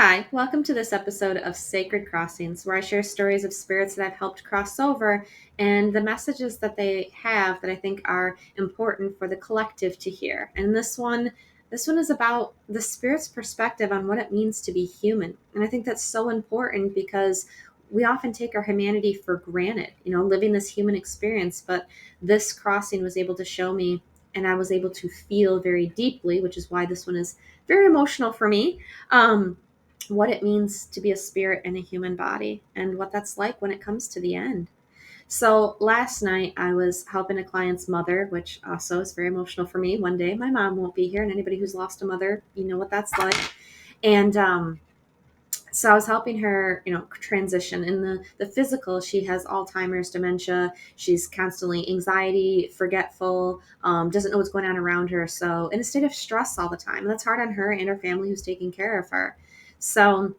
Hi, welcome to this episode of Sacred Crossings, where I share stories of spirits that I've helped cross over and the messages that they have that I think are important for the collective to hear. And this one is about the spirit's perspective on what it means to be human. And I think that's so important because we often take our humanity for granted, living this human experience. But this crossing was able to show me, and I was able to feel very deeply, which is why this one is very emotional for me. What it means to be a spirit in a human body and what that's like when it comes to the end. So last night I was helping a client's mother, which also is very emotional for me. One day my mom won't be here, and anybody who's lost a mother, you know what that's like. And so I was helping her, transition in the physical. She has Alzheimer's, dementia. She's constantly anxiety, forgetful, doesn't know what's going on around her. So in a state of stress all the time. And that's hard on her and her family who's taking care of her. So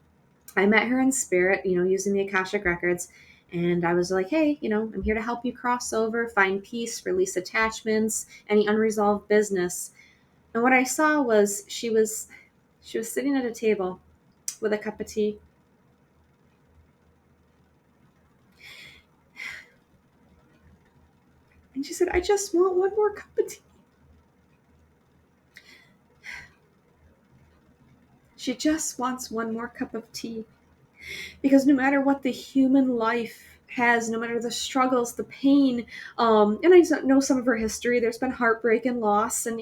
I met her in spirit, using the Akashic records. And I was like, hey, I'm here to help you cross over, find peace, release attachments, any unresolved business. And what I saw was she was sitting at a table with a cup of tea. And she said, I just want one more cup of tea. She just wants one more cup of tea. Because no matter what the human life has, no matter the struggles, the pain, and I know some of her history, there's been heartbreak and loss, and,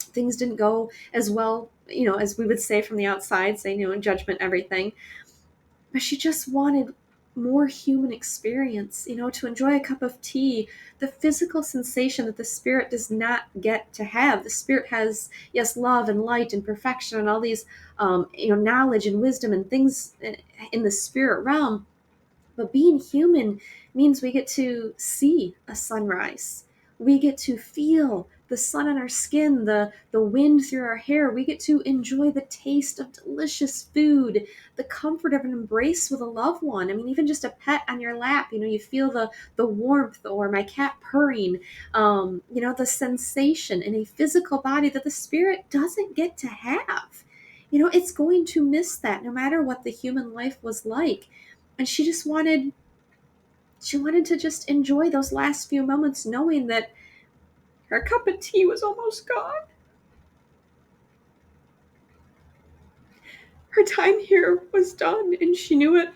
things didn't go as well, as we would say from the outside, saying, in judgment, everything. But she just wanted more human experience, to enjoy a cup of tea, the physical sensation that the spirit does not get to have. The spirit has, yes, love and light and perfection and all these, knowledge and wisdom and things in the spirit realm. But being human means we get to see a sunrise. We get to feel the sun on our skin, the wind through our hair. We get to enjoy the taste of delicious food, the comfort of an embrace with a loved one. I mean, even just a pet on your lap, you feel the warmth, or my cat purring, the sensation in a physical body that the spirit doesn't get to have. It's going to miss that no matter what the human life was like. And she wanted to just enjoy those last few moments knowing that her cup of tea was almost gone. Her time here was done, and she knew it.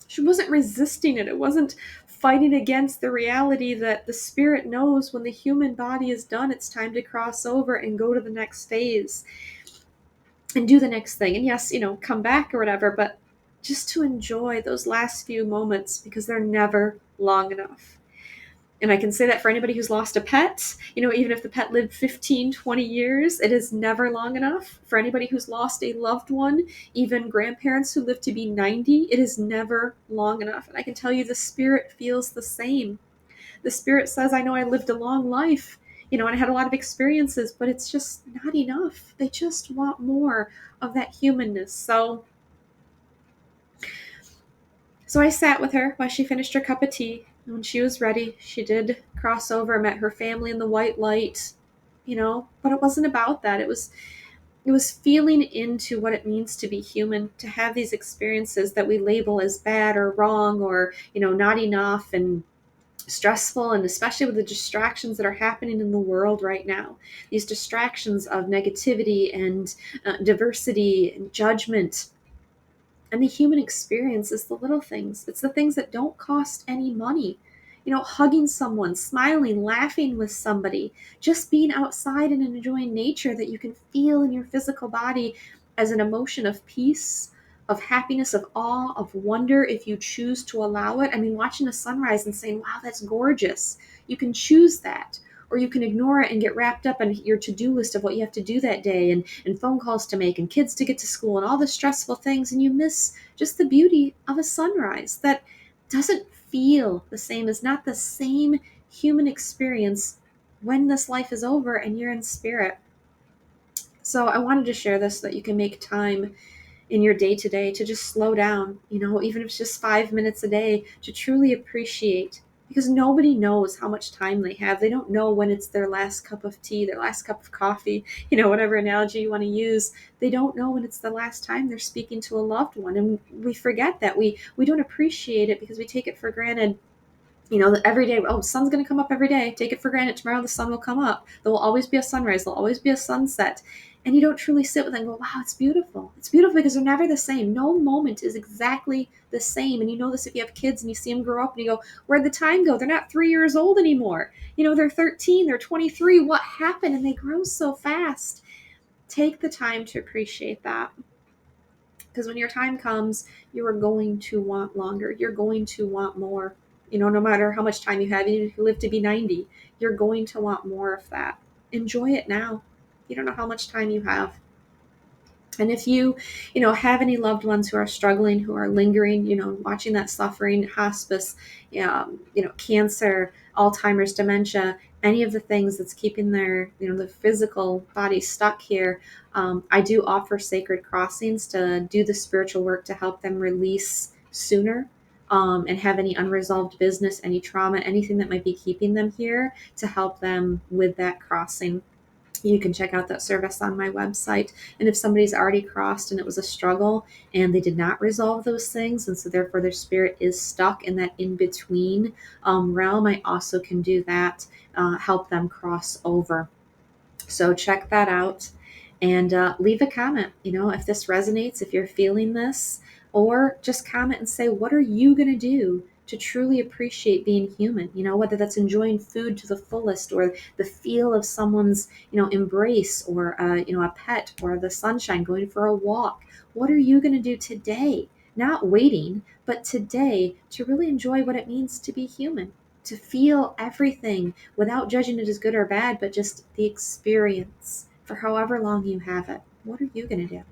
She wasn't resisting it. It wasn't fighting against the reality that the spirit knows when the human body is done, it's time to cross over and go to the next phase and do the next thing. And yes, come back or whatever, but just to enjoy those last few moments because they're never long enough. And I can say that for anybody who's lost a pet, even if the pet lived 15, 20 years, it is never long enough. For anybody who's lost a loved one, even grandparents who live to be 90, it is never long enough. And I can tell you the spirit feels the same. The spirit says, I know I lived a long life, and I had a lot of experiences, but it's just not enough. They just want more of that humanness. So I sat with her while she finished her cup of tea. When she was ready, she did cross over, met her family in the white light, but it wasn't about that. It was feeling into what it means to be human, to have these experiences that we label as bad or wrong or, not enough and stressful, and especially with the distractions that are happening in the world right now. These distractions of negativity and diversity and judgment. And the human experience is the little things. It's the things that don't cost any money. Hugging someone, smiling, laughing with somebody, just being outside and enjoying nature that you can feel in your physical body as an emotion of peace, of happiness, of awe, of wonder, if you choose to allow it. I mean, watching a sunrise and saying, wow, that's gorgeous. You can choose that. Or you can ignore it and get wrapped up in your to-do list of what you have to do that day, and phone calls to make and kids to get to school and all the stressful things, and you miss just the beauty of a sunrise that doesn't feel the same, is not the same human experience when this life is over and you're in spirit. So I wanted to share this so that you can make time in your day to day to just slow down, even if it's just 5 minutes a day, to truly appreciate because nobody knows how much time they have. They don't know when it's their last cup of tea, their last cup of coffee, whatever analogy you want to use. They don't know when it's the last time they're speaking to a loved one. And we forget that. We don't appreciate it because we take it for granted. Every day, oh, the sun's going to come up every day. Take it for granted. Tomorrow the sun will come up. There will always be a sunrise. There'll always be a sunset. And you don't truly sit with it and go, wow, it's beautiful. It's beautiful because they're never the same. No moment is exactly the same. And you know this if you have kids and you see them grow up and you go, where'd the time go? They're not 3 years old anymore. They're 13, they're 23. What happened? And they grow so fast. Take the time to appreciate that. Because when your time comes, you are going to want longer. You're going to want more. No matter how much time you have, even if you live to be 90, you're going to want more of that. Enjoy it now. You don't know how much time you have. And if you have any loved ones who are struggling, who are lingering, watching that suffering, hospice, cancer, Alzheimer's, dementia, any of the things that's keeping the physical body stuck here, I do offer sacred crossings to do the spiritual work to help them release sooner. And have any unresolved business, any trauma, anything that might be keeping them here, to help them with that crossing. You can check out that service on my website. And if somebody's already crossed and it was a struggle and they did not resolve those things, and so therefore their spirit is stuck in that in between realm, I also can do that, help them cross over. So check that out and leave a comment. If this resonates, if you're feeling this, or just comment and say, what are you going to do to truly appreciate being human? Whether that's enjoying food to the fullest, or the feel of someone's, embrace, or, a pet, or the sunshine, going for a walk. What are you going to do today? Not waiting, but today, to really enjoy what it means to be human, to feel everything without judging it as good or bad, but just the experience for however long you have it. What are you going to do?